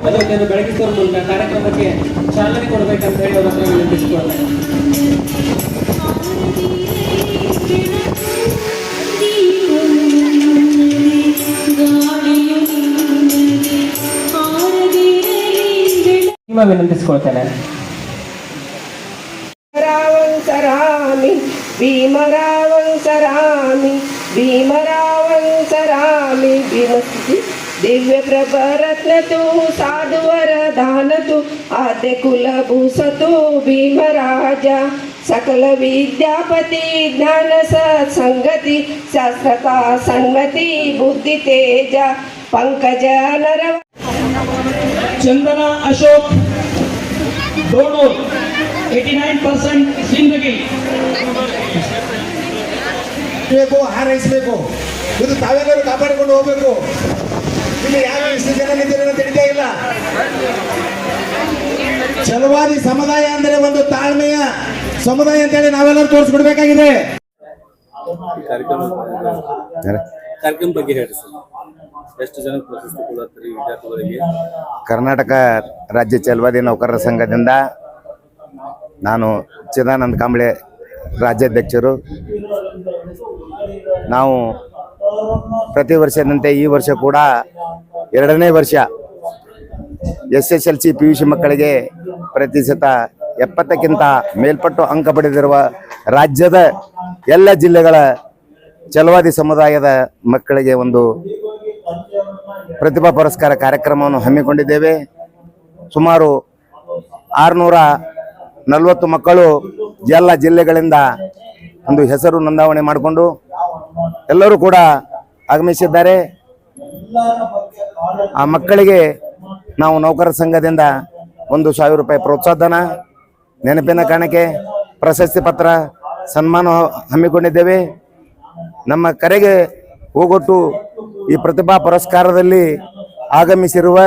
ಅದನ್ನು ಬೆಳಗಿಸುವ ಮೂಲಕ ಕಾರ್ಯಕ್ರಮಕ್ಕೆ ಚಾಲನೆ ಕೊಡಬೇಕಂತ ಹೇಳಿ ಅವರ ಹತ್ರ ವಿನಂತಿಸಿಕೊಳ್ಳುತ್ತೇನೆ. ವಿನಂತಿಸಿಕೊಳ್ತೇನೆ. भीमरावं सरामि दिव्य प्रभरत्न तु साधुवर दान तु आद्य कुलभूषतु भीमराजा सकल विद्यापति ज्ञान सत्संगति शास्त्रता संगति बुद्धि तेज पंकज नर चंदना अशोक दोनों 89% जिंदगी ಹಾರೈಸಬೇಕು. ಇದು ತಾವೆಲ್ಲರೂ ಕಾಪಾಡಿಕೊಂಡು ಹೋಗ್ಬೇಕು. ಇಲ್ಲಿ ಯಾವ ಇಷ್ಟು ಜನ ನಿಂತಿರೋ ತಿಳಿತಾ ಇಲ್ಲ. ಛಲವಾದಿ ಸಮುದಾಯ ಅಂದರೆ ಒಂದು ತಾಳ್ಮೆಯ ಸಮುದಾಯ ಅಂತೇಳಿ ನಾವೆಲ್ಲರೂ ತೋರಿಸ್ಕೊಡ್ಬೇಕಾಗಿದೆ. ಕಾರ್ಯಕ್ರಮ ಬಗ್ಗೆ ಹೇಳಿ ಸರ್. ಎಷ್ಟು ಜನ ಪ್ರಶಸ್ತಿ ಕೊಡುತ್ತಾರೆ ವಿದ್ಯಾರ್ಥಿಗಳಿಗೆ? ಕರ್ನಾಟಕ ರಾಜ್ಯ ಛಲವಾದಿ ನೌಕರರ ಸಂಘದಿಂದ ನಾನು ಚಿದಾನಂದ ಕಾಂಬ್ಳೆ ರಾಜ್ಯಾಧ್ಯಕ್ಷರು. ನಾವು ಪ್ರತಿ ವರ್ಷದಂತೆ ಈ ವರ್ಷ ಕೂಡ 2ನೇ ವರ್ಷ SSLC PUC ಮಕ್ಕಳಿಗೆ ಪ್ರತಿಶತ 70ಕ್ಕಿಂತ ಮೇಲ್ಪಟ್ಟು ಅಂಕ ಪಡೆದಿರುವ ರಾಜ್ಯದ ಎಲ್ಲ ಜಿಲ್ಲೆಗಳ ಛಲವಾದಿ ಸಮುದಾಯದ ಮಕ್ಕಳಿಗೆ ಒಂದು ಪ್ರತಿಭಾ ಪುರಸ್ಕಾರ ಕಾರ್ಯಕ್ರಮವನ್ನು ಹಮ್ಮಿಕೊಂಡಿದ್ದೇವೆ. ಸುಮಾರು 640 ಮಕ್ಕಳು ಎಲ್ಲ ಜಿಲ್ಲೆಗಳಿಂದ ಒಂದು ಹೆಸರು ನೋಂದಾವಣೆ ಮಾಡಿಕೊಂಡು ಎಲ್ಲರೂ ಕೂಡ ಆಗಮಿಸಿದ್ದಾರೆ. ಆ ಮಕ್ಕಳಿಗೆ ನಾವು ನೌಕರರ ಸಂಘದಿಂದ 1,000 ರೂಪಾಯಿ ಪ್ರೋತ್ಸಾಹಧನ, ನೆನಪಿನ ಕಾಣಿಕೆ, ಪ್ರಶಸ್ತಿ ಪತ್ರ, ಸನ್ಮಾನ ಹಮ್ಮಿಕೊಂಡಿದ್ದೇವೆ. ನಮ್ಮ ಕರೆಗೆ ಹೋಗೊಟ್ಟು ಈ ಪ್ರತಿಭಾ ಪುರಸ್ಕಾರದಲ್ಲಿ ಆಗಮಿಸಿರುವ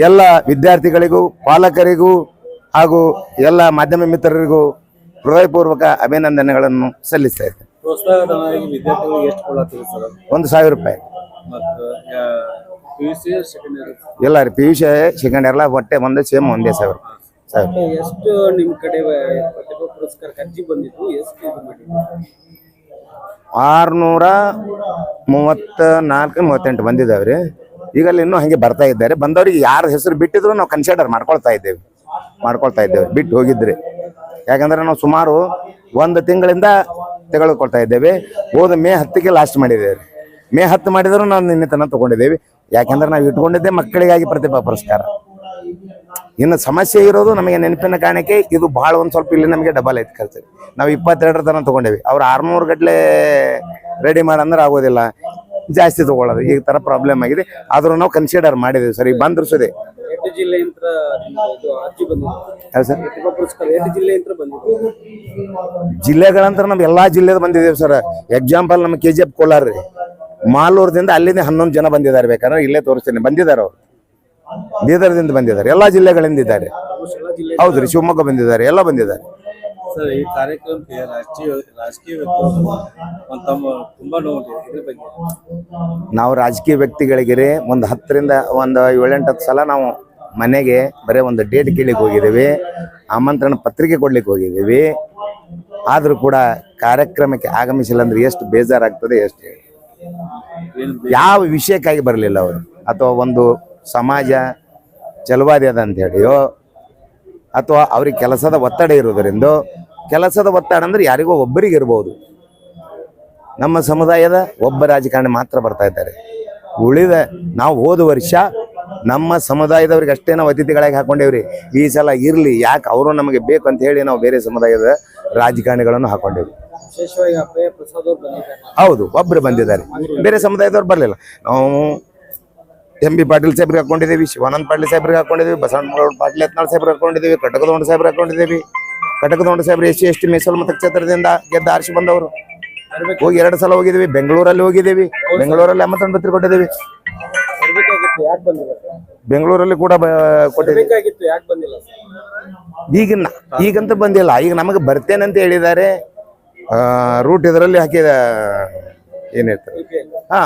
ಎಲ್ಲ ವಿದ್ಯಾರ್ಥಿಗಳಿಗೂ, ಪಾಲಕರಿಗೂ ಹಾಗೂ ಎಲ್ಲ ಮಾಧ್ಯಮ ಮಿತ್ರರಿಗೂ ಹೃದಯಪೂರ್ವಕ ಅಭಿನಂದನೆಗಳನ್ನು ಸಲ್ಲಿಸ್ತಾ ಇದ್ದೇನೆ. ವಿದ್ಯಾರ್ಥಿಗಳಿಗೆ ಎಷ್ಟು ಕೊಡತ್ತೀರಿ ಸರ್? 1,000 ರೂಪಾಯಿ. ಎಲ್ಲ ರೀ PUC ಸೆಕೆಂಡ್ ಇಯರ್ ಒಟ್ಟೆ ಒಂದೇ ಸೇಮ್ ಒಂದೇ 1,000 ರೂಪಾಯಿ. ಎಷ್ಟು ನಿಮ್ಮ ಕಡೆ ಪ್ರತಿಭಾ ಪುರಸ್ಕಾರ ಅರ್ಜಿ ಬಂದಿದ್ದು? ಎಷ್ಟು ಇದು ಮಾಡಿದ್ರು? 634-38 ಬಂದಿದ್ದಾವ್ರಿ. ಈಗಲ್ಲಿ ಇನ್ನೂ ಹಂಗೆ ಬರ್ತಾ ಇದ್ದಾರೆ. ಬಂದವರಿಗೆ ಯಾರ ಹೆಸರು ಬಿಟ್ಟಿದ್ರು ನಾವು ಕನ್ಸಿಡರ್ ಮಾಡ್ಕೊಳ್ತಾ ಇದ್ದೇವೆ ಬಿಟ್ಟು ಹೋಗಿದ್ರಿ. ಯಾಕಂದ್ರೆ ನಾವು ಸುಮಾರು 1 ತಿಂಗಳಿಂದ ತೆಗೆದುಕೊಳ್ತಾ ಇದ್ದೇವೆ. ಹೋದ ಮೇ 10ಕ್ಕೆ ಲಾಸ್ಟ್ ಮಾಡಿದ್ದೇವೆ. ಮೇ 10 ಮಾಡಿದ್ರು ನಾವು ನಿನ್ನೆ ತನಕ ತಗೊಂಡಿದ್ದೇವೆ. ಯಾಕಂದ್ರೆ ನಾವು ಇಟ್ಕೊಂಡಿದ್ದೆ ಮಕ್ಕಳಿಗಾಗಿ ಪ್ರತಿಭಾ ಪುರಸ್ಕಾರ. ಇನ್ನು ಸಮಸ್ಯೆ ಇರೋದು ನಮಗೆ ನೆನಪಿನ ಕಾರಣಕ್ಕೆ ಇದು ಭಾಳ ಒಂದು ಸ್ವಲ್ಪ ಇಲ್ಲಿ ನಮಗೆ ಡಬಲ್ ಐತೆ ಖರ್ಚು. ನಾವು 22 ತನಕ ತಗೊಂಡೇವಿ. ಅವ್ರು 600 ಗಟ್ಟಲೆ ರೆಡಿ ಮಾಡಂದ್ರೆ ಆಗೋದಿಲ್ಲ, ಜಾಸ್ತಿ ತಗೊಳ್ಳೋದು. ಈ ಥರ ಪ್ರಾಬ್ಲಮ್ ಆಗಿದೆ. ಆದರೂ ನಾವು ಕನ್ಸಿಡರ್ ಮಾಡಿದ್ದೇವೆ ಸರ್. ಈಗ ಬಂದ್ರು ಸದೆ ಜಿಲ್ಲೆಗಳಂತ ನಮ್ಗೆ ಎಲ್ಲಾ ಜಿಲ್ಲೆದ ಬಂದಿದ್ದೇವೆ ಸರ್. ಎಕ್ಸಾಂಪಲ್ ನಮ್ಮ KGF ಕೋಲಾರ ರೀ, ಮಾಲೂರದಿಂದ ಅಲ್ಲಿಂದ 11 ಜನ ಬಂದಿದ್ದಾರೆ. ಬೇಕಾದ್ರೆ ಇಲ್ಲೇ ತೋರಿಸ್ತೇನೆ. ಬಂದಿದ್ದಾರೆ ಅವರು, ಬೀದರ್ದಿಂದ ಬಂದಿದ್ದಾರೆ, ಎಲ್ಲಾ ಜಿಲ್ಲೆಗಳಿಂದ ಇದ್ದಾರೆ. ಹೌದ್ರಿ, ಶಿವಮೊಗ್ಗ ಬಂದಿದ್ದಾರೆ, ಎಲ್ಲ ಬಂದಿದ್ದಾರೆ. ಸರ್, ಈ ಕಾರ್ಯಕ್ರಮಕ್ಕೆ ರಾಜಕೀಯ ನಾವು ರಾಜಕೀಯ ವ್ಯಕ್ತಿಗಳಿಗೆ ಒಂದು 10ರಿಂದ 7-8 ಸಲ ನಾವು ಮನೆಗೆ ಬರೀ ಒಂದು ಡೇಟ್ ಕೇಳಿಕ್ಕೆ ಹೋಗಿದ್ದೀವಿ, ಆಮಂತ್ರಣ ಪತ್ರಿಕೆ ಕೊಡ್ಲಿಕ್ಕೆ ಹೋಗಿದ್ದೀವಿ. ಆದರೂ ಕೂಡ ಕಾರ್ಯಕ್ರಮಕ್ಕೆ ಆಗಮಿಸಿಲ್ಲ ಅಂದ್ರೆ ಎಷ್ಟು ಬೇಜಾರಾಗ್ತದೆ. ಎಷ್ಟು ಯಾವ ವಿಷಯಕ್ಕಾಗಿ ಬರಲಿಲ್ಲ ಅವರು, ಅಥವಾ ಒಂದು ಸಮಾಜ ಛಲವಾದಿ ಅದ ಅಂತ ಹೇಳಿಯೋ, ಅಥವಾ ಅವ್ರಿಗೆ ಕೆಲಸದ ಒತ್ತಡ ಇರೋದರಿಂದ. ಕೆಲಸದ ಒತ್ತಡ ಅಂದ್ರೆ ಯಾರಿಗೋ ಒಬ್ಬರಿಗೆ ಇರ್ಬೋದು. ನಮ್ಮ ಸಮುದಾಯದ ಒಬ್ಬ ರಾಜಕಾರಣಿ ಮಾತ್ರ ಬರ್ತಾ ಇದ್ದಾರೆ. ಉಳಿದ ನಾವು ಹೋದ ವರ್ಷ ನಮ್ಮ ಸಮುದಾಯದವ್ರಿಗೆ ಅಷ್ಟೇ ನಾವು ಅತಿಥಿಗಳಾಗಿ ಹಾಕೊಂಡೇವ್ರಿ. ಈ ಸಲ ಇರ್ಲಿ, ಯಾಕೆ ಅವರು ನಮಗೆ ಬೇಕು ಅಂತ ಹೇಳಿ ನಾವು ಬೇರೆ ಸಮುದಾಯದ ರಾಜಕಾರಣಿಗಳನ್ನು ಹಾಕೊಂಡೇವಿ. ಹೌದು, ಒಬ್ರು ಬಂದಿದ್ದಾರೆ, ಬೇರೆ ಸಮುದಾಯದವ್ರು ಬರಲಿಲ್ಲ. ನಾವು MB ಪಾಟೀಲ್ ಸಾಹೇಬ್ರಿಗೆ ಹಾಕೊಂಡಿದ್ದೀವಿ, ಶಿವಾನಂದ ಪಾಟೀಲ್ ಸಾಹೇಬ್ರಿಗೆ ಹಾಕೊಂಡಿದ್ದೀವಿ, ಬಸವನಗೌಡ ಪಾಟೀಲ್ ಯತ್ನಾಳ್ ಸಾಹೇಬ್ರಿಗೆ ಹಾಕೊಂಡಿದ್ದೀವಿ, ಕಟಕದೊಂಡ ಸಾಹೇಬ್ರಿಗೆ ಹಾಕೊಂಡಿದ್ದೀವಿ. ಕಟಕದೊಂಡ ಸಾಹೇಬ್ರು SC/ST ಮೀಸಲು ಮತಕ್ಷೇತ್ರದಿಂದ ಗೆದ್ದು ಆರಿಸಿ ಬಂದವರು. ಹೋಗಿ 2 ಸಲ ಹೋಗಿದ್ದೀವಿ. ಬೆಂಗಳೂರಲ್ಲಿ ಹೋಗಿದ್ದೀವಿ, ಬೆಂಗಳೂರಲ್ಲಿ ಆಮಂತ್ರಣ ಪತ್ರಿಕೆ ಕೊಟ್ಟಿದ್ದೀವಿ. ಬೆಂಗಳೂರಲ್ಲಿ ಕೂಡ ಕೊಟ್ಟಿದ್ದೀವಿ. ಈಗಂತ ಬಂದಿಲ್ಲ. ಈಗ ನಮಗೆ ಬರ್ತೇನೆ ಅಂತ ಹೇಳಿದ್ದಾರೆ. ರೂಟ್ ಇದರಲ್ಲಿ ಹಾಕಿದ ಏನಿರ್ತದೆ,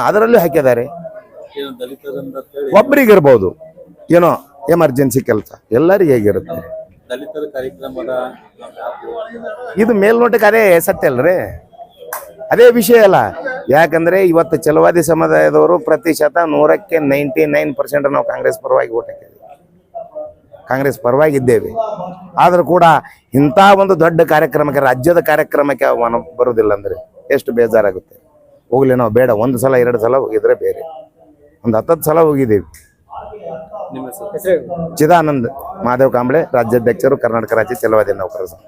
ಅದರಲ್ಲೂ ಹಾಕಿದ್ದಾರೆ. ಒಬ್ಬರಿಗೆ ಇರ್ಬೋದು, ಏನೋ ಎಮರ್ಜೆನ್ಸಿ ಕೆಲಸ ಎಲ್ಲರಿಗೆ ಹೇಗಿರುತ್ತೆ. ದಲಿತರ ಕಾರ್ಯಕ್ರಮದ ಇದು ಮೇಲ್ನೋಟಕ್ಕೆ ಅದೇ ಸತ್ಯ ಅಲ್ರಿ, ಅದೇ ವಿಷಯ ಅಲ್ಲ. ಯಾಕಂದ್ರೆ ಇವತ್ತು ಛಲವಾದಿ ಸಮುದಾಯದವರು ಪ್ರತಿಶತ 100ಕ್ಕೆ 99% ನಾವು ಕಾಂಗ್ರೆಸ್ ಪರವಾಗಿ ಓಟ್ ಹಾಕಿದ್ದೀವಿ, ಕಾಂಗ್ರೆಸ್ ಪರವಾಗಿ ಇದ್ದೇವೆ. ಆದರೂ ಕೂಡ ಇಂಥ ಒಂದು ದೊಡ್ಡ ಕಾರ್ಯಕ್ರಮಕ್ಕೆ, ರಾಜ್ಯದ ಕಾರ್ಯಕ್ರಮಕ್ಕೆ ಆಹ್ವಾನ ಬರುವುದಿಲ್ಲ ಅಂದ್ರೆ ಎಷ್ಟು ಬೇಜಾರಾಗುತ್ತೆ. ಹೋಗ್ಲಿ, ನಾವು ಬೇಡ, 1 ಸಲ 2 ಸಲ ಹೋಗಿದ್ರೆ ಬೇರೆ, ಒಂದು 10 ಸಲ ಹೋಗಿದ್ದೀವಿ. ನಿಮ್ಮ ಹೆಸರು? ಚಿದಾನಂದ್ ಮಾದೇವ್ ಕಾಂಬ್ಳೆ, ರಾಜ್ಯಾಧ್ಯಕ್ಷರು, ಕರ್ನಾಟಕ ರಾಜ್ಯ ಛಲವಾದಿ ನೌಕರರ ಸಂಘ.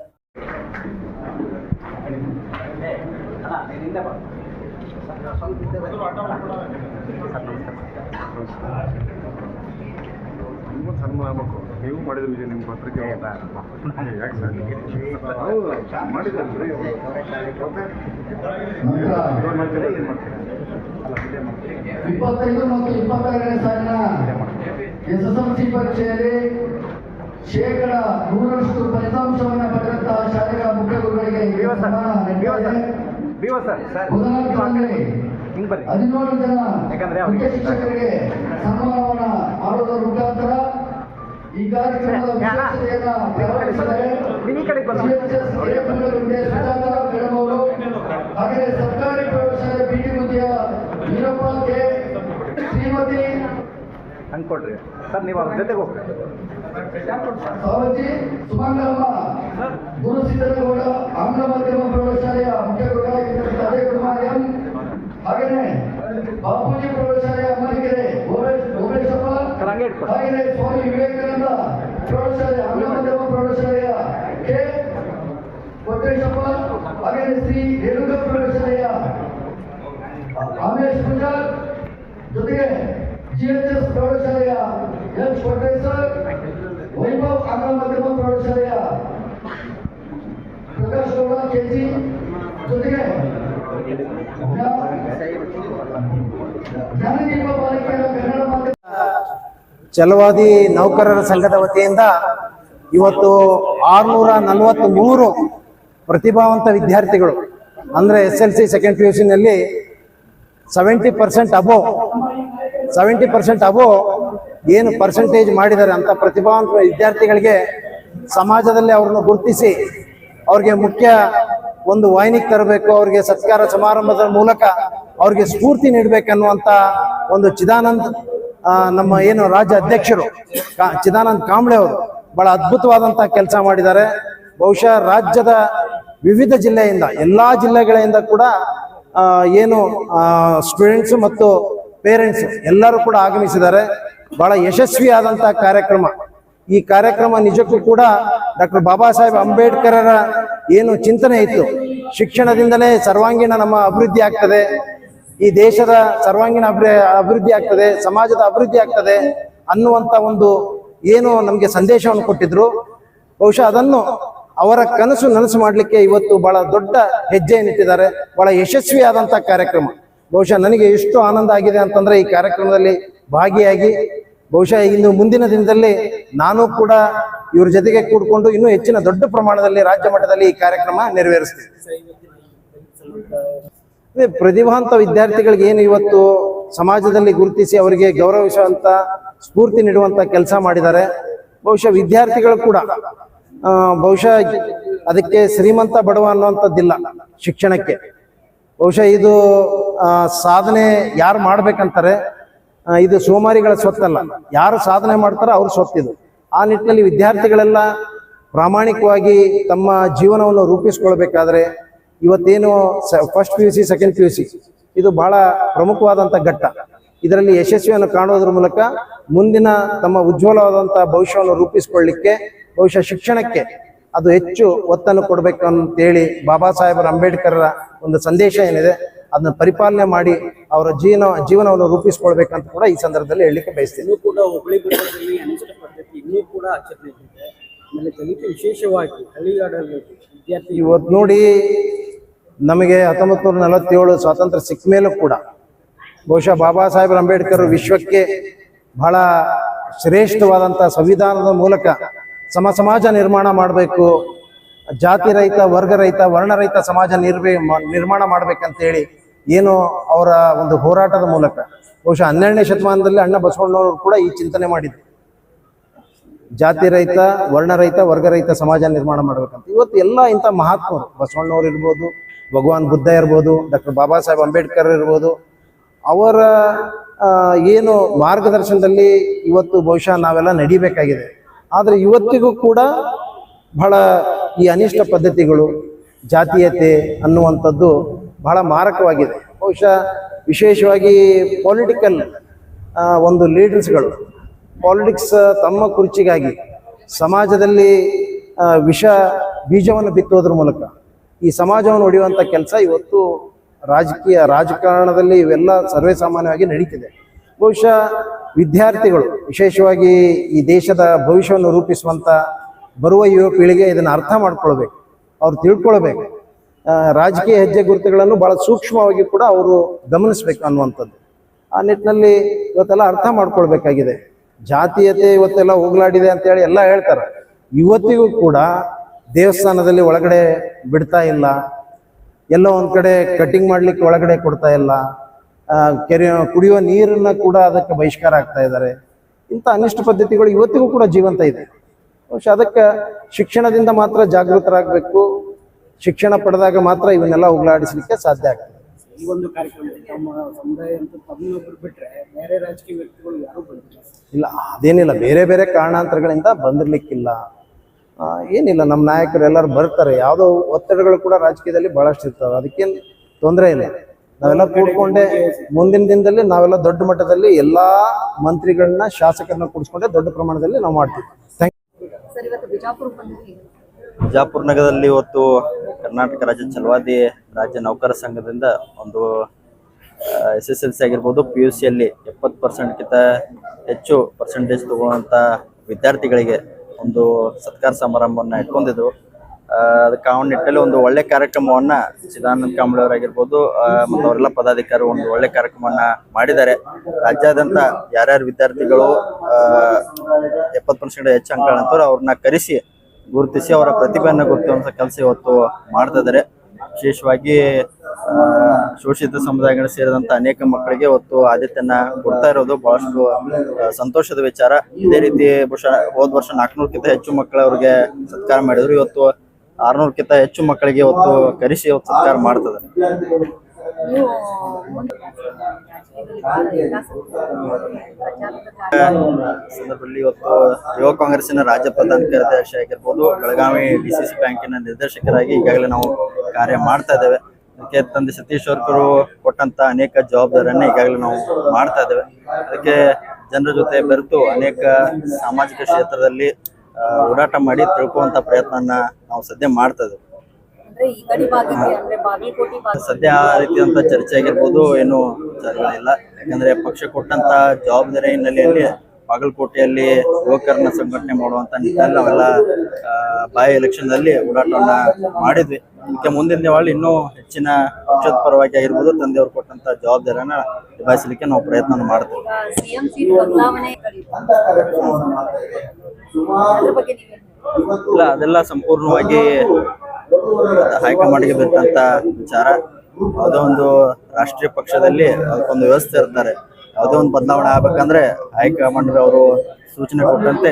ನೀವು ಮಾಡಿದ್ರಿ ನಿಮ್ಮ ಪತ್ರಿಕೆ ಇಪ್ಪತ್ತೈದು ಮತ್ತು 26ನೇ ಸಾಲಿನ SSLC ಪರೀಕ್ಷೆಯಲ್ಲಿ 100% ಫಲಿತಾಂಶವನ್ನು ಪಡೆದಂತಹ ಶಾಲೆಗಳ ಮುಖ್ಯ ಗುರುಗಳಿಗೆ 17 ಜನ ಮುಖ್ಯ ಶಿಕ್ಷಕರಿಗೆ ಸನ್ಮಾನವನ್ನು ಮಾಡುವುದರ ಮುಖಾಂತರ ಈ ಕಾರ್ಯಕ್ರಮದ ವಿಶೇಷತೆಯನ್ನು ಪ್ರಾರಂಭಿಸಿದ್ದಾರೆ. ಸುಧಾಕರ್ ಮೇಡಮ್ ಅವರು, ಹಾಗೆಯೇ ಸರ್ಕಾರಿ ಪ್ರೌಢಶಾಲೆ ಬಿಟಿ ಮುದಿಯ ವೀರಪ್ಪ ಕೆ, ಶ್ರೀಮತಿ ಅನ್ಕೊಡ್ರಿ ಸರ್, ನೀವು ಅವ್ರ ಜೊತೆಗೆ ಹೋಗ್ರಿ. ಸಾವಜಿ ಸುಮಂಗಲಮ್ಮ, ಗುರುಸಿದ್ದನಗೌಡ ಆಂಗ್ಲ ಮಾಧ್ಯಮ ಪ್ರೌಢಶಾಲೆಯ ಮುಖ್ಯ ಗುರುಗಳಾಗಿದ್ದ ಅದೇ ಕುಮಾರ್, ಹಾಗೆಯೇ ಬಾಪೂಜಿ ಪ್ರೌಢಶಾಲೆಯ ಅಮರಿಕೆರೆ ಓಮೇಶಪ್ಪ, ಹಾಗೆಯೇ ಸ್ವಾಮಿ ವಿವೇಕಾನಂದ ಪ್ರೌಢಶಾಲೆ ಆಂಗ್ಲ ಮಾಧ್ಯಮ ಪ್ರೌಢಶಾಲೆಯ ಕೆ ಕೊಟ್ಟೇಶಪ್ಪ, ಹಾಗೆಯೇ ಶ್ರೀ ರೇಣುಕಾ ಪ್ರೌಢಶಾಲೆಯ ಆಮೇಶ್ ಪೂಜಾರ್, ಜೊತೆಗೆ GHS ಪ್ರೌಢಶಾಲೆಯ ಎಚ್ ಕೊಟ್ಟೇಶ್ವರ್, ವೈಭವ್ ಆಂಗ್ಲ ಮಾಧ್ಯಮ ಪ್ರೌಢಶಾಲೆಯ ಪ್ರಕಾಶ್ ಗೌಡ ಕೆಜಿ, ಜೊತೆಗೆ ಜ್ಞಾನದೀಪ ಬಾಲಿಕೆಯ ಕನ್ನಡ ಮಾಧ್ಯಮ ಛಲವಾದಿ ನೌಕರರ ಸಂಘದ ವತಿಯಿಂದ ಇವತ್ತು 643 ಪ್ರತಿಭಾವಂತ ವಿದ್ಯಾರ್ಥಿಗಳು ಅಂದರೆ SLC ಸೆಕೆಂಡ್ PUCನಲ್ಲಿ 70% ಅಬೋ ಏನು ಪರ್ಸೆಂಟೇಜ್ ಮಾಡಿದ್ದಾರೆ ಅಂತ ಪ್ರತಿಭಾವಂತ ವಿದ್ಯಾರ್ಥಿಗಳಿಗೆ ಸಮಾಜದಲ್ಲಿ ಅವ್ರನ್ನ ಗುರುತಿಸಿ ಅವ್ರಿಗೆ ಮುಖ್ಯ ಒಂದು ವಾಹಿನಿಗೆ ತರಬೇಕು, ಅವ್ರಿಗೆ ಸತ್ಕಾರ ಸಮಾರಂಭದ ಮೂಲಕ ಅವ್ರಿಗೆ ಸ್ಫೂರ್ತಿ ನೀಡಬೇಕನ್ನುವಂಥ ಒಂದು ಚಿದಾನಂದ್ ನಮ್ಮ ಏನು ರಾಜ್ಯ ಅಧ್ಯಕ್ಷರು ಚಿದಾನಂದ್ ಕಾಂಬ್ಳೆ ಅವರು ಬಹಳ ಅದ್ಭುತವಾದಂಥ ಕೆಲಸ ಮಾಡಿದ್ದಾರೆ. ಬಹುಶಃ ರಾಜ್ಯದ ವಿವಿಧ ಜಿಲ್ಲೆಯಿಂದ, ಎಲ್ಲ ಜಿಲ್ಲೆಗಳಿಂದ ಕೂಡ ಏನು ಸ್ಟೂಡೆಂಟ್ಸ್ ಮತ್ತು ಪೇರೆಂಟ್ಸ್ ಎಲ್ಲರೂ ಕೂಡ ಆಗಮಿಸಿದ್ದಾರೆ. ಬಹಳ ಯಶಸ್ವಿಯಾದಂಥ ಕಾರ್ಯಕ್ರಮ. ಈ ಕಾರ್ಯಕ್ರಮ ನಿಜಕ್ಕೂ ಕೂಡ ಡಾಕ್ಟರ್ ಬಾಬಾ ಸಾಹೇಬ್ ಅಂಬೇಡ್ಕರರ ಏನು ಚಿಂತನೆ ಇತ್ತು, ಶಿಕ್ಷಣದಿಂದಲೇ ಸರ್ವಾಂಗೀಣ ನಮ್ಮ ಅಭಿವೃದ್ಧಿ ಆಗ್ತದೆ, ಈ ದೇಶದ ಸರ್ವಾಂಗೀಣ ಅಭಿವೃದ್ಧಿ ಆಗ್ತದೆ, ಸಮಾಜದ ಅಭಿವೃದ್ಧಿ ಆಗ್ತದೆ ಅನ್ನುವಂಥ ಒಂದು ಏನು ನಮಗೆ ಸಂದೇಶವನ್ನು ಕೊಟ್ಟಿದ್ರು. ಬಹುಶಃ ಅದನ್ನು ಅವರ ನನಸು ಮಾಡಲಿಕ್ಕೆ ಇವತ್ತು ಬಹಳ ದೊಡ್ಡ ಹೆಜ್ಜೆಯನ್ನಿಟ್ಟಿದ್ದಾರೆ. ಬಹಳ ಯಶಸ್ವಿಯಾದಂಥ ಕಾರ್ಯಕ್ರಮ. ಬಹುಶಃ ನನಗೆ ಎಷ್ಟು ಆನಂದ ಆಗಿದೆ ಅಂತಂದ್ರೆ ಈ ಕಾರ್ಯಕ್ರಮದಲ್ಲಿ ಭಾಗಿಯಾಗಿ, ಬಹುಶಃ ಇನ್ನು ಮುಂದಿನ ದಿನದಲ್ಲಿ ನಾನು ಕೂಡ ಇವ್ರ ಜೊತೆಗೆ ಕೂಡ್ಕೊಂಡು ಇನ್ನೂ ಹೆಚ್ಚಿನ ದೊಡ್ಡ ಪ್ರಮಾಣದಲ್ಲಿ ರಾಜ್ಯ ಮಟ್ಟದಲ್ಲಿ ಈ ಕಾರ್ಯಕ್ರಮ ನೆರವೇರಿಸ್ತೀವಿ. ಪ್ರತಿಭಾವಂತ ವಿದ್ಯಾರ್ಥಿಗಳಿಗೆ ಏನು ಇವತ್ತು ಸಮಾಜದಲ್ಲಿ ಗುರುತಿಸಿ ಅವರಿಗೆ ಗೌರವಿಸುವಂತ ಸ್ಫೂರ್ತಿ ನೀಡುವಂತ ಕೆಲಸ ಮಾಡಿದ್ದಾರೆ. ಬಹುಶಃ ವಿದ್ಯಾರ್ಥಿಗಳು ಕೂಡ ಬಹುಶಃ ಅದಕ್ಕೆ ಶ್ರೀಮಂತ ಬಡವ ಅನ್ನುವಂಥದ್ದಿಲ್ಲ ಶಿಕ್ಷಣಕ್ಕೆ. ಬಹುಶಃ ಇದು ಸಾಧನೆ ಯಾರು ಮಾಡ್ಬೇಕಂತಾರೆ, ಇದು ಸೋಮಾರಿಗಳ ಸ್ವತ್ತಲ್ಲ, ಯಾರು ಸಾಧನೆ ಮಾಡ್ತಾರೋ ಅವ್ರ ಸ್ವತ್ತಿದು. ಆ ನಿಟ್ಟಿನಲ್ಲಿ ವಿದ್ಯಾರ್ಥಿಗಳೆಲ್ಲ ಪ್ರಾಮಾಣಿಕವಾಗಿ ತಮ್ಮ ಜೀವನವನ್ನು ರೂಪಿಸ್ಕೊಳ್ಬೇಕಾದ್ರೆ ಇವತ್ತೇನು ಫಸ್ಟ್ PUC ಸೆಕೆಂಡ್ PUC ಇದು ಬಹಳ ಪ್ರಮುಖವಾದಂಥ ಘಟ್ಟ. ಇದರಲ್ಲಿ ಯಶಸ್ವಿಯನ್ನು ಕಾಣುವುದರ ಮೂಲಕ ಮುಂದಿನ ತಮ್ಮ ಉಜ್ವಲವಾದಂಥ ಭವಿಷ್ಯವನ್ನು ರೂಪಿಸಿಕೊಳ್ಳಿಕ್ಕೆ ಬಹುಶಃ ಶಿಕ್ಷಣಕ್ಕೆ ಅದು ಹೆಚ್ಚು ಒತ್ತನ್ನು ಕೊಡಬೇಕು ಅಂತೇಳಿ ಬಾಬಾ ಸಾಹೇಬರ ಅಂಬೇಡ್ಕರರ ಒಂದು ಸಂದೇಶ ಏನಿದೆ ಅದನ್ನ ಪರಿಪಾಲನೆ ಮಾಡಿ ಅವರ ಜೀವನವನ್ನು ರೂಪಿಸ್ಕೊಳ್ಬೇಕಂತ ಕೂಡ ಈ ಸಂದರ್ಭದಲ್ಲಿ ಹೇಳಲಿಕ್ಕೆ ಬಯಸ್ತೀನಿ. ಇನ್ನೂ ಕೂಡ ಹುಬ್ಬಳ್ಳಿ ಬೆಟ್ಟದಲ್ಲಿ ಅನಿಷ್ಟ ಪದ್ಧತಿ ಇನ್ನೂ ಕೂಡ ಆಚರಣೆ ಇದೆ. ಆಮೇಲೆ ದಲಿತ ವಿಶೇಷವಾಗಿ ಹಳ್ಳಿಗಾಡಲ್ಲಿ ವಿದ್ಯಾರ್ಥಿ ಇವತ್ತು ನೋಡಿ, ನಮಗೆ 1947 ಸ್ವಾತಂತ್ರ್ಯ ಸಿಕ್ಕ ಮೇಲೂ ಕೂಡ ಬಹುಶಃ ಬಾಬಾ ಸಾಹೇಬ್ ಅಂಬೇಡ್ಕರ್ ವಿಶ್ವಕ್ಕೆ ಬಹಳ ಶ್ರೇಷ್ಠವಾದಂಥ ಸಂವಿಧಾನದ ಮೂಲಕ ಸಮಾಜ ನಿರ್ಮಾಣ ಮಾಡಬೇಕು, ಜಾತಿ ರಹಿತ, ವರ್ಗ ರಹಿತ, ವರ್ಣರಹಿತ ಸಮಾಜ ನಿರ್ಮಾಣ ಮಾಡ್ಬೇಕಂತೇಳಿ ಏನು ಅವರ ಒಂದು ಹೋರಾಟದ ಮೂಲಕ ಬಹುಶಃ 12ನೇ ಶತಮಾನದಲ್ಲಿ ಅಣ್ಣ ಬಸವಣ್ಣವರು ಕೂಡ ಈ ಚಿಂತನೆ ಮಾಡಿದ್ರು. ಜಾತಿ ರಹಿತ, ವರ್ಣರಹಿತ, ವರ್ಗರಹಿತ ಸಮಾಜ ನಿರ್ಮಾಣ ಮಾಡ್ಬೇಕಂತ. ಇವತ್ತು ಎಲ್ಲ ಇಂಥ ಮಹಾತ್ಮರು, ಬಸವಣ್ಣವ್ರು ಇರ್ಬೋದು, ಭಗವಾನ್ ಬುದ್ಧ ಇರ್ಬೋದು, ಡಾಕ್ಟರ್ ಬಾಬಾ ಸಾಹೇಬ್ ಅಂಬೇಡ್ಕರ್ ಇರ್ಬೋದು, ಅವರ ಏನು ಮಾರ್ಗದರ್ಶನದಲ್ಲಿ ಇವತ್ತು ಬಹುಶಃ ನಾವೆಲ್ಲ ನಡಿಬೇಕಾಗಿದೆ. ಆದರೆ ಇವತ್ತಿಗೂ ಕೂಡ ಬಹಳ ಈ ಅನಿಷ್ಟ ಪದ್ಧತಿಗಳು, ಜಾತೀಯತೆ ಅನ್ನುವಂಥದ್ದು ಬಹಳ ಮಾರಕವಾಗಿದೆ. ಬಹುಶಃ ವಿಶೇಷವಾಗಿ ಪೊಲಿಟಿಕಲ್ ಒಂದು ಲೀಡರ್ಸ್ಗಳು ಪಾಲಿಟಿಕ್ಸ್ ತಮ್ಮ ಕುರ್ಚಿಗಾಗಿ ಸಮಾಜದಲ್ಲಿ ವಿಷ ಬೀಜವನ್ನು ಬಿತ್ತೋದ್ರ ಮೂಲಕ ಈ ಸಮಾಜವನ್ನು ಒಡೆಯುವಂಥ ಕೆಲಸ ಇವತ್ತು ರಾಜಕಾರಣದಲ್ಲಿ ಇವೆಲ್ಲ ಸರ್ವೇ ಸಾಮಾನ್ಯವಾಗಿ ನಡೀತಿದೆ. ಬಹುಶಃ ವಿದ್ಯಾರ್ಥಿಗಳು, ವಿಶೇಷವಾಗಿ ಈ ದೇಶದ ಭವಿಷ್ಯವನ್ನು ರೂಪಿಸುವಂಥ ಬರುವ ಯುವ ಪೀಳಿಗೆ ಇದನ್ನು ಅರ್ಥ ಮಾಡ್ಕೊಳ್ಬೇಕು, ಅವ್ರು ತಿಳ್ಕೊಳ್ಬೇಕು. ರಾಜಕೀಯ ಹೆಜ್ಜೆ ಗುರುತುಗಳನ್ನು ಭಾಳ ಸೂಕ್ಷ್ಮವಾಗಿ ಕೂಡ ಅವರು ಗಮನಿಸಬೇಕು ಅನ್ನುವಂಥದ್ದು. ಆ ನಿಟ್ಟಿನಲ್ಲಿ ಇವತ್ತೆಲ್ಲ ಅರ್ಥ ಮಾಡ್ಕೊಳ್ಬೇಕಾಗಿದೆ. ಜಾತೀಯತೆ ಇವತ್ತೆಲ್ಲ ಹೋಗ್ಲಾಡಿದೆ ಅಂತೇಳಿ ಎಲ್ಲ ಹೇಳ್ತಾರೆ. ಇವತ್ತಿಗೂ ಕೂಡ ದೇವಸ್ಥಾನದಲ್ಲಿ ಒಳಗಡೆ ಬಿಡ್ತಾ ಇಲ್ಲ, ಎಲ್ಲೋ ಒಂದು ಕಡೆ ಕಟ್ಟಿಂಗ್ ಮಾಡ್ಲಿಕ್ಕೆ ಒಳಗಡೆ ಕೊಡ್ತಾ ಇಲ್ಲ, ಕುಡಿಯುವ ನೀರನ್ನ ಕೂಡ ಅದಕ್ಕೆ ಬಹಿಷ್ಕಾರ ಆಗ್ತಾ ಇದ್ದಾರೆ. ಇಂಥ ಅನಿಷ್ಟ ಪದ್ಧತಿಗಳು ಇವತ್ತಿಗೂ ಕೂಡ ಜೀವಂತ ಇದೆ. ಬಹುಶಃ ಅದಕ್ಕೆ ಶಿಕ್ಷಣದಿಂದ ಮಾತ್ರ ಜಾಗೃತರಾಗಬೇಕು. ಶಿಕ್ಷಣ ಪಡೆದಾಗ ಮಾತ್ರ ಇವನ್ನೆಲ್ಲ ಹೋಗ್ಲಾಡಿಸ್ಲಿಕ್ಕೆ ಸಾಧ್ಯ ಆಗ್ತದೆ. ಈ ಒಂದು ಕಾರ್ಯಕ್ರಮ ತಮ್ಮ ಸಮುದಾಯ ಅಂತ ತಮ್ಮೊಬ್ಬರು ಬಿಟ್ರೆ ಬೇರೆ ರಾಜಕೀಯ ವ್ಯಕ್ತಿಗಳು ಯಾರು ಬಂದಿಲ್ಲ. ಇಲ್ಲ, ಅದೇನಿಲ್ಲ, ಬೇರೆ ಬೇರೆ ಕಾರಣಾಂತರಗಳಿಂದ ಬಂದಿರ್ಲಿಕ್ಕಿಲ್ಲ. ಏನಿಲ್ಲ, ನಮ್ಮ ನಾಯಕರು ಎಲ್ಲರೂ ಬರ್ತಾರೆ. ಯಾವುದೋ ಒತ್ತಡಗಳು ಕೂಡ ರಾಜಕೀಯದಲ್ಲಿ ಬಹಳಷ್ಟು ಇರ್ತವೆ, ಅದಕ್ಕೇನು ತೊಂದರೆ ಇಲ್ಲ. ನಾವೆಲ್ಲ ಕೂಡ್ಕೊಂಡೆ ಮುಂದಿನ ದಿನದಲ್ಲಿ ನಾವೆಲ್ಲ ದೊಡ್ಡ ಮಟ್ಟದಲ್ಲಿ ಎಲ್ಲಾ ಮಂತ್ರಿಗಳನ್ನ, ಶಾಸಕರನ್ನ ಕೂಡಿಸ್ಕೊಂಡೆ ದೊಡ್ಡ ಪ್ರಮಾಣದಲ್ಲಿ ನಾವು ಮಾಡ್ತೀವಿ. ಬಿಜಾಪುರ ನಗರದಲ್ಲಿ ಇವತ್ತು ಕರ್ನಾಟಕ ರಾಜ್ಯ ಛಲವಾದಿ ರಾಜ್ಯ ನೌಕರ ಸಂಘದಿಂದ ಒಂದು SSLC ಆಗಿರ್ಬೋದು, PUC ಯಲ್ಲಿ 70%ಗಿಂತ ಹೆಚ್ಚು ಪರ್ಸೆಂಟೇಜ್ ತಗೊಳ್ಳುವಂಥ ವಿದ್ಯಾರ್ಥಿಗಳಿಗೆ ಒಂದು ಸತ್ಕಾರ ಸಮಾರಂಭವನ್ನು ಇಟ್ಕೊಂಡಿದ್ರು. ಅದಕ್ಕೆ ಆ ನಿಟ್ಟಲ್ಲಿ ಒಂದು ಒಳ್ಳೆ ಕಾರ್ಯಕ್ರಮವನ್ನ ಚಿದಾನಂದ ಕಾಂಬಳೆ ಅವರಾಗಿರ್ಬೋದು ಮತ್ತು ಅವರೆಲ್ಲ ಪದಾಧಿಕಾರಿ ಒಂದು ಒಳ್ಳೆ ಕಾರ್ಯಕ್ರಮವನ್ನ ಮಾಡಿದ್ದಾರೆ. ರಾಜ್ಯಾದ್ಯಂತ ಯಾರ್ಯಾರು ವಿದ್ಯಾರ್ಥಿಗಳು 70% ಹೆಚ್ಚು ಅಂಕಗಳಂತವ್ರು ಅವ್ರನ್ನ ಕರೆಸಿ ಗುರುತಿಸಿ ಅವರ ಪ್ರತಿಭೆಯನ್ನು ಗುರುತಿಸುವಂಥ ಕೆಲಸ ಇವತ್ತು ಮಾಡ್ತಾ ಇದ್ದಾರೆ. ವಿಶೇಷವಾಗಿ ಶೋಷಿತ ಸಮುದಾಯಗಳು ಸೇರಿದಂತ ಅನೇಕ ಮಕ್ಕಳಿಗೆ ಇವತ್ತು ಆದ್ಯತೆಯನ್ನ ಕೊಡ್ತಾ ಇರೋದು ಬಹಳಷ್ಟು ಸಂತೋಷದ ವಿಚಾರ. ಇದೇ ರೀತಿ ಹೋದ ವರ್ಷ 400ಕ್ಕಿಂತ ಹೆಚ್ಚು ಮಕ್ಕಳವ್ರಿಗೆ ಸತ್ಕಾರ ಮಾಡಿದ್ರು. ಇವತ್ತು 600ಕ್ಕಿಂತ ಹೆಚ್ಚು ಮಕ್ಕಳಿಗೆ ಇವತ್ತು ಕರೆಸಿ ಇವತ್ತು ಸತ್ಕಾರ ಮಾಡ್ತಿದ್ದಾರೆ. ಸಂದರ್ಭದಲ್ಲಿ ಇವತ್ತು ಯುವ ಕಾಂಗ್ರೆಸ್ಸಿನ ರಾಜ್ಯ ಪ್ರಧಾನ ಕಾರ್ಯದರ್ಶಿ ಆಗಿರ್ಬೋದು, ಬೆಳಗಾವಿ DCC ಬ್ಯಾಂಕಿನ ನಿರ್ದೇಶಕರಾಗಿ ಈಗಾಗಲೇ ನಾವು ಕಾರ್ಯ ಮಾಡ್ತಾ ಇದ್ದೇವೆ. ಅದಕ್ಕೆ ತಂದೆ ಸತೀಶ್ ಅವರು ಕೊಟ್ಟಂತ ಅನೇಕ ಜವಾಬ್ದಾರಿಯನ್ನ ಈಗಾಗಲೇ ನಾವು ಮಾಡ್ತಾ ಇದ್ದೇವೆ. ಅದಕ್ಕೆ ಜನರ ಜೊತೆ ಬೆರೆತು ಅನೇಕ ಸಾಮಾಜಿಕ ಕ್ಷೇತ್ರದಲ್ಲಿ ಓಡಾಟ ಮಾಡಿ ತಿಳ್ಕೊಳ್ಳುವಂತ ಪ್ರಯತ್ನವನ್ನ ನಾವು ಸದ್ಯ ಮಾಡ್ತಾ ಇದ್ದೇವೆ. ಸದ್ಯ ಆ ರೀತಿಯಂತ ಚರ್ಚೆ ಆಗಿರ್ಬೋದು ಏನು ಇಲ್ಲ. ಯಾಕಂದ್ರೆ ಪಕ್ಷ ಕೊಟ್ಟಂತ ಜವಾಬ್ದಾರಿ ಹಿನ್ನೆಲೆಯಲ್ಲಿ ಬಾಗಲಕೋಟೆಯಲ್ಲಿ ಯುವಕರನ್ನ ಸಂಘಟನೆ ಮಾಡುವಂತ ನಿಟ್ಟಿನಲ್ಲಿ ನಾವೆಲ್ಲ ಬಾಯ್ ಎಲೆಕ್ಷನ್ ನಲ್ಲಿ ಓಡಾಟವನ್ನ ಮಾಡಿದ್ವಿ. ಇದಕ್ಕೆ ಮುಂದಿನ ದಿನಗಳಲ್ಲಿ ಇನ್ನೂ ಹೆಚ್ಚಿನ ಪಕ್ಷದ ಪರವಾಗಿ ಆಗಿರ್ಬೋದು, ತಂದೆಯವರು ಕೊಟ್ಟಂತ ಜವಾಬ್ದಾರಿಯನ್ನ ನಿಭಾಯಿಸಲಿಕ್ಕೆ ನಾವು ಪ್ರಯತ್ನ ಮಾಡ್ತೇವೆ. ಇಲ್ಲ, ಅದೆಲ್ಲ ಸಂಪೂರ್ಣವಾಗಿ ಹೈಕಮಾಂಡ್ಗೆ ಬಿಟ್ಟಂತ ವಿಚಾರ. ಯಾವುದೋ ಒಂದು ರಾಷ್ಟ್ರೀಯ ಪಕ್ಷದಲ್ಲಿ ಅದಕ್ಕೊಂದು ವ್ಯವಸ್ಥೆ ಇರ್ತಾರೆ. ಯಾವುದೋ ಒಂದು ಬದಲಾವಣೆ ಆಗ್ಬೇಕಂದ್ರೆ ಹೈಕಮಾಂಡ್ ಅವರು ಸೂಚನೆ ಕೊಟ್ಟಂತೆ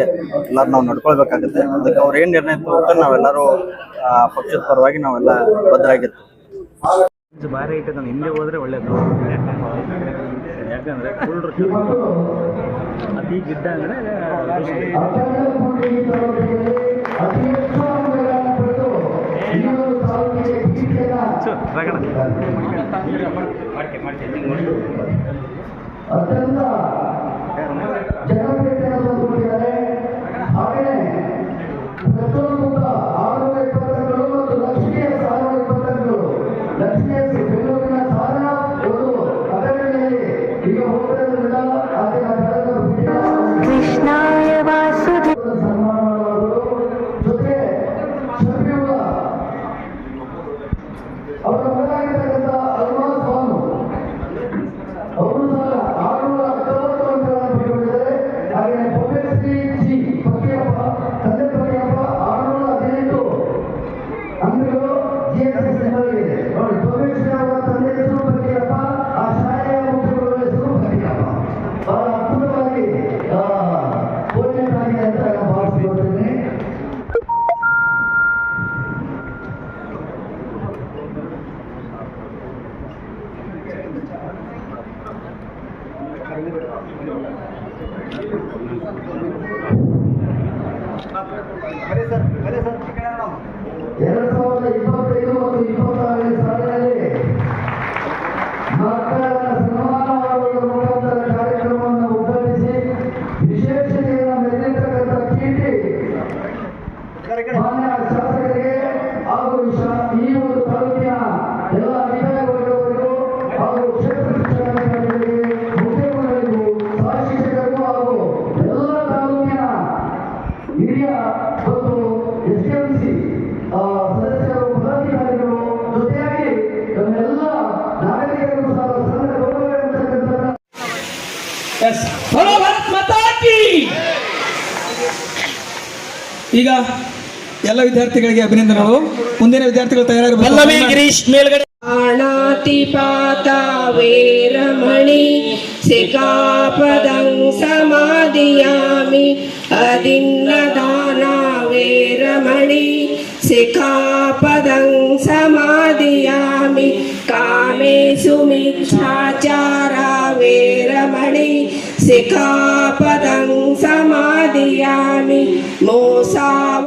ಎಲ್ಲರೂ ನಾವು ನಡ್ಕೊಳ್ಬೇಕಾಗುತ್ತೆ. ಅದಕ್ಕೆ ಅವ್ರು ಏನ್ ನಿರ್ಣಯ ತಗೊಂಡ್ರೆ ನಾವೆಲ್ಲರೂ ಪಕ್ಷದ ಪರವಾಗಿ ನಾವೆಲ್ಲ ಬದ್ಧರಾಗಿರ್ತೀವಿ. ಬಾರಿ ಇಟ್ಟು ನಾನು ಹಿಂದೆ ಹೋದ್ರೆ ಒಳ್ಳೇದು. ಯಾಕಂದ್ರೆ ಫುಲ್ ಅತಿ ಗಿಡ್ಡ ಅಂದ್ರೆ ಅತ್ಯಂತ ಜನಪ್ರಿಯತೆಯನ್ನು ಕೊಟ್ಟಿದ್ದಾರೆ. ಹಾಗೆಯೇ ಪ್ರತಿಯೊಂದು 620 ಮತ್ತು ಲಕ್ಷ್ಮಿಯ 620 ಲಕ್ಷ್ಮಿಯ ಬೆಂಗಳೂರಿನ ಸಾರ ಒಂದು ಅಕಾಡೆಮಿಯಲ್ಲಿ ಈಗ ಹೋಗುವುದರಿಂದ ಜೊತೆ ಅವರ ಮಗನಾಗಿರ್ತಕ್ಕಂಥ ಅಲ್ಮಾಸ್ ಬಾನು ಅವರು ಸಹ 619 ಅಂಕಗಳನ್ನು ಪಡೆದುಕೊಂಡಿದ್ದಾರೆ. ಹಾಗೆ ಈಗ ಎಲ್ಲ ವಿದ್ಯಾರ್ಥಿಗಳಿಗೆ ಅಭಿನಂದನೆಗಳು. ಮುಂದಿನ ವಿದ್ಯಾರ್ಥಿಗಳು ಪಲ್ಲವಿ ತಯಾರಾಗಬೇಕು. ಗಿರೀಶ್ ಮೇಲ್ಗಡೆ. ಪ್ರಾಣಾತಿಪಾತ ವೇರಮಣಿ ಸಿಕಾಪದಂ ಸಮಾಧಿಯಾಮಿ ಅದಿನ್ನದಾನ ವೇರಮಣಿ ಸಿಕಾಪದಂ ಸಮಾಧಿಯಾಮಿ ಕಾಮೇಷು ಮಿಥ್ಯಾಚಾರ ವೇರಮಣಿ ಸಿಕಾಪದಂ ಸಮಾಧಿಯಾಮಿ ಮೋಸಾ